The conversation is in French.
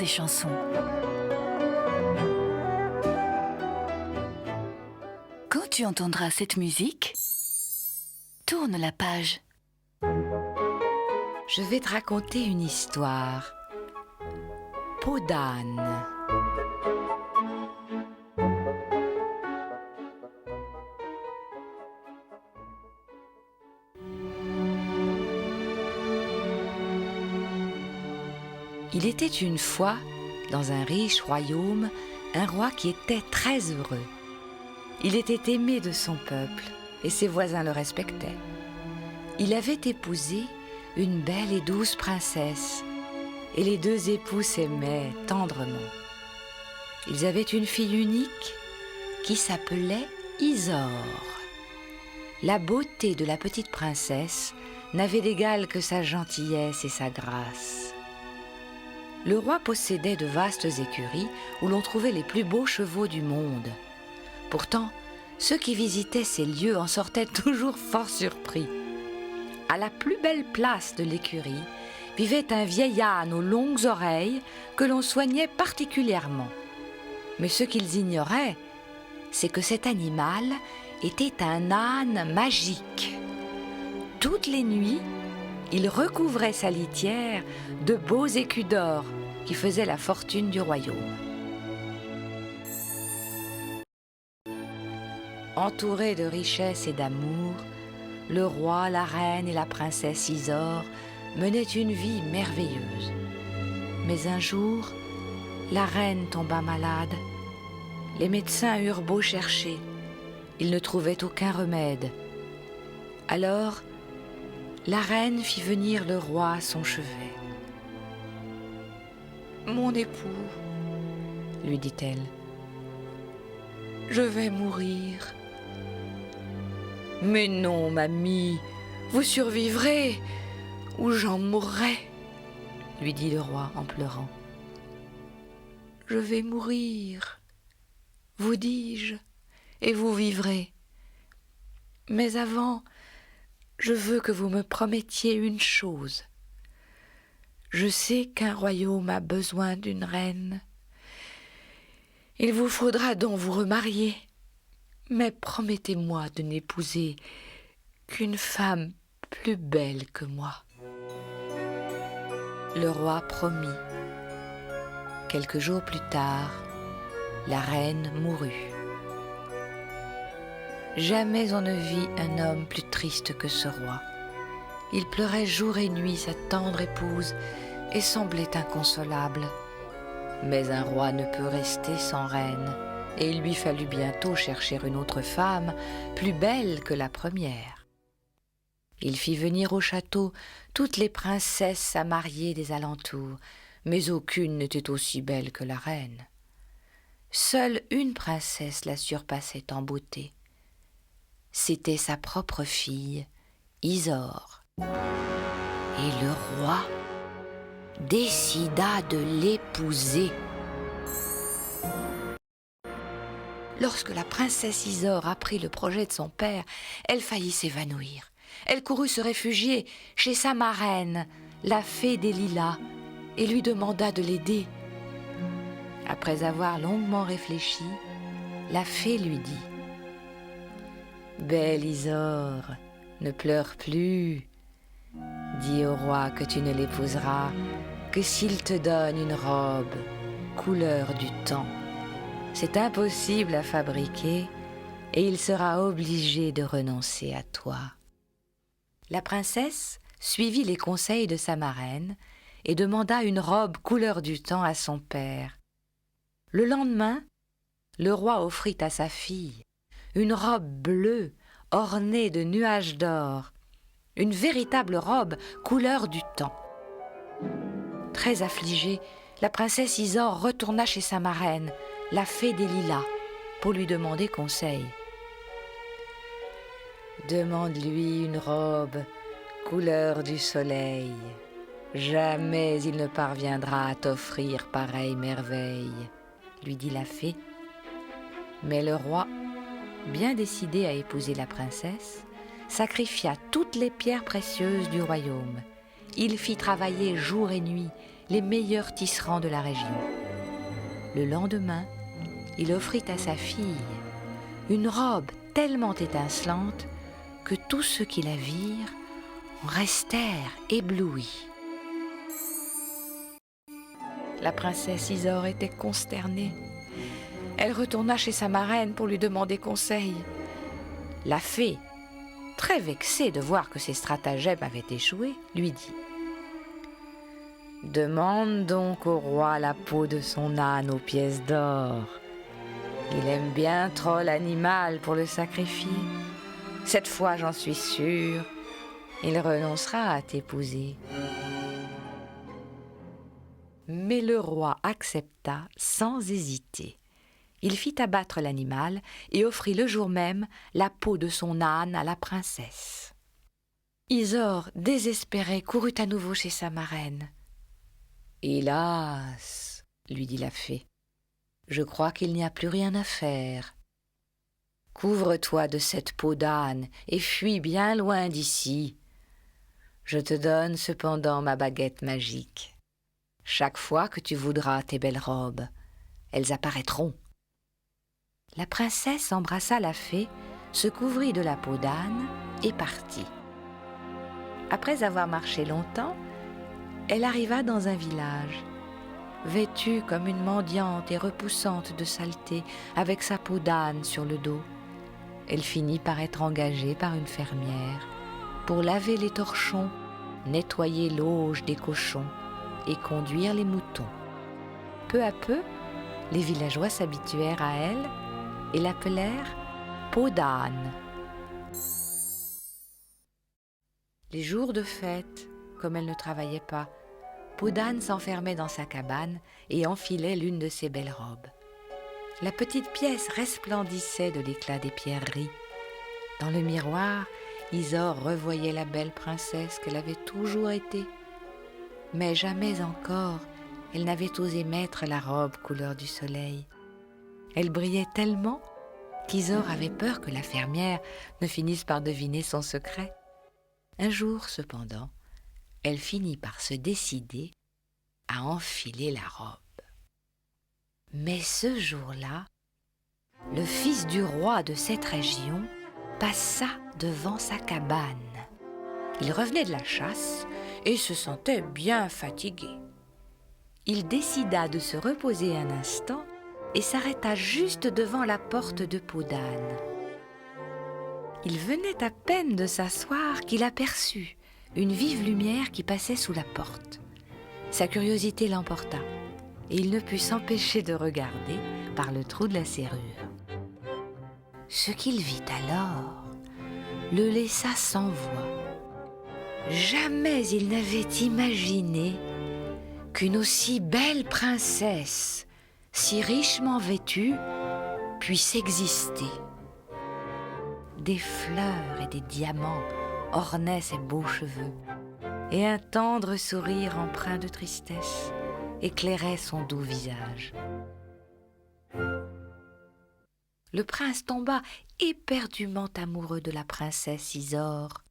et chansons. Quand tu entendras cette musique, tourne la page. Je vais te raconter une histoire. Peau d'âne. Il était une fois, dans un riche royaume, un roi qui était très heureux. Il était aimé de son peuple et ses voisins le respectaient. Il avait épousé une belle et douce princesse et les deux époux s'aimaient tendrement. Ils avaient une fille unique qui s'appelait Isor. La beauté de la petite princesse n'avait d'égal que sa gentillesse et sa grâce. Le roi possédait de vastes écuries où l'on trouvait les plus beaux chevaux du monde. Pourtant, ceux qui visitaient ces lieux en sortaient toujours fort surpris. À la plus belle place de l'écurie vivait un vieil âne aux longues oreilles que l'on soignait particulièrement. Mais ce qu'ils ignoraient, c'est que cet animal était un âne magique. Toutes les nuits, il recouvrait sa litière de beaux écus d'or qui faisaient la fortune du royaume. Entourés de richesses et d'amour, le roi, la reine et la princesse Isor menaient une vie merveilleuse. Mais un jour, la reine tomba malade. Les médecins eurent beau chercher, ils ne trouvaient aucun remède. Alors, la reine fit venir le roi à son chevet. « Mon époux, lui dit-elle, je vais mourir. »« Mais non, mamie, vous survivrez ou j'en mourrai, » lui dit le roi en pleurant. « Je vais mourir, vous dis-je, et vous vivrez. Mais avant, je veux que vous me promettiez une chose. Je sais qu'un royaume a besoin d'une reine. Il vous faudra donc vous remarier, mais promettez-moi de n'épouser qu'une femme plus belle que moi. » Le roi promit. Quelques jours plus tard, la reine mourut. Jamais on ne vit un homme plus triste que ce roi. Il pleurait jour et nuit sa tendre épouse et semblait inconsolable. Mais un roi ne peut rester sans reine, et il lui fallut bientôt chercher une autre femme, plus belle que la première. Il fit venir au château toutes les princesses à marier des alentours, mais aucune n'était aussi belle que la reine. Seule une princesse la surpassait en beauté. C'était sa propre fille, Isor. Et le roi décida de l'épouser. Lorsque la princesse Isor apprit le projet de son père, elle faillit s'évanouir. Elle courut se réfugier chez sa marraine, la fée des lilas, et lui demanda de l'aider. Après avoir longuement réfléchi, la fée lui dit : « Belle Isor, ne pleure plus. Dis au roi que tu ne l'épouseras que s'il te donne une robe couleur du temps. C'est impossible à fabriquer et il sera obligé de renoncer à toi. » La princesse suivit les conseils de sa marraine et demanda une robe couleur du temps à son père. Le lendemain, le roi offrit à sa fille une robe bleue ornée de nuages d'or, une véritable robe couleur du temps. Très affligée, la princesse Isor retourna chez sa marraine, la fée des lilas, pour lui demander conseil. « Demande-lui une robe couleur du soleil. Jamais il ne parviendra à t'offrir pareille merveille, » lui dit la fée. Mais le roi, bien décidé à épouser la princesse, sacrifia toutes les pierres précieuses du royaume. Il fit travailler jour et nuit les meilleurs tisserands de la région. Le lendemain, il offrit à sa fille une robe tellement étincelante que tous ceux qui la virent en restèrent éblouis. La princesse Isor était consternée. Elle retourna chez sa marraine pour lui demander conseil. La fée, très vexée de voir que ses stratagèmes avaient échoué, lui dit « Demande donc au roi la peau de son âne aux pièces d'or. Il aime bien trop l'animal pour le sacrifier. Cette fois, j'en suis sûre, il renoncera à t'épouser. » Mais le roi accepta sans hésiter. Il fit abattre l'animal et offrit le jour même la peau de son âne à la princesse. Isor, désespérée, courut à nouveau chez sa marraine. « Hélas, lui dit la fée, je crois qu'il n'y a plus rien à faire. Couvre-toi de cette peau d'âne et fuis bien loin d'ici. Je te donne cependant ma baguette magique. Chaque fois que tu voudras tes belles robes, elles apparaîtront. » La princesse embrassa la fée, se couvrit de la peau d'âne et partit. Après avoir marché longtemps, elle arriva dans un village. Vêtue comme une mendiante et repoussante de saleté, avec sa peau d'âne sur le dos, elle finit par être engagée par une fermière pour laver les torchons, nettoyer l'auge des cochons et conduire les moutons. Peu à peu, les villageois s'habituèrent à elle et l'appelèrent peau d'âne. Les jours de fête, comme elle ne travaillait pas, peau d'âne s'enfermait dans sa cabane et enfilait l'une de ses belles robes. La petite pièce resplendissait de l'éclat des pierreries. Dans le miroir, Isor revoyait la belle princesse qu'elle avait toujours été. Mais jamais encore elle n'avait osé mettre la robe couleur du soleil. Elle brillait tellement qu'Isor avait peur que la fermière ne finisse par deviner son secret. Un jour, cependant, elle finit par se décider à enfiler la robe. Mais ce jour-là, le fils du roi de cette région passa devant sa cabane. Il revenait de la chasse et se sentait bien fatigué. Il décida de se reposer un instant et s'arrêta juste devant la porte de peau d'âne. Il venait à peine de s'asseoir qu'il aperçut une vive lumière qui passait sous la porte. Sa curiosité l'emporta et il ne put s'empêcher de regarder par le trou de la serrure. Ce qu'il vit alors le laissa sans voix. Jamais il n'avait imaginé qu'une aussi belle princesse, si richement vêtue, puisse exister. Des fleurs et des diamants ornaient ses beaux cheveux, et un tendre sourire empreint de tristesse éclairait son doux visage. Le prince tomba éperdument amoureux de la princesse Isor,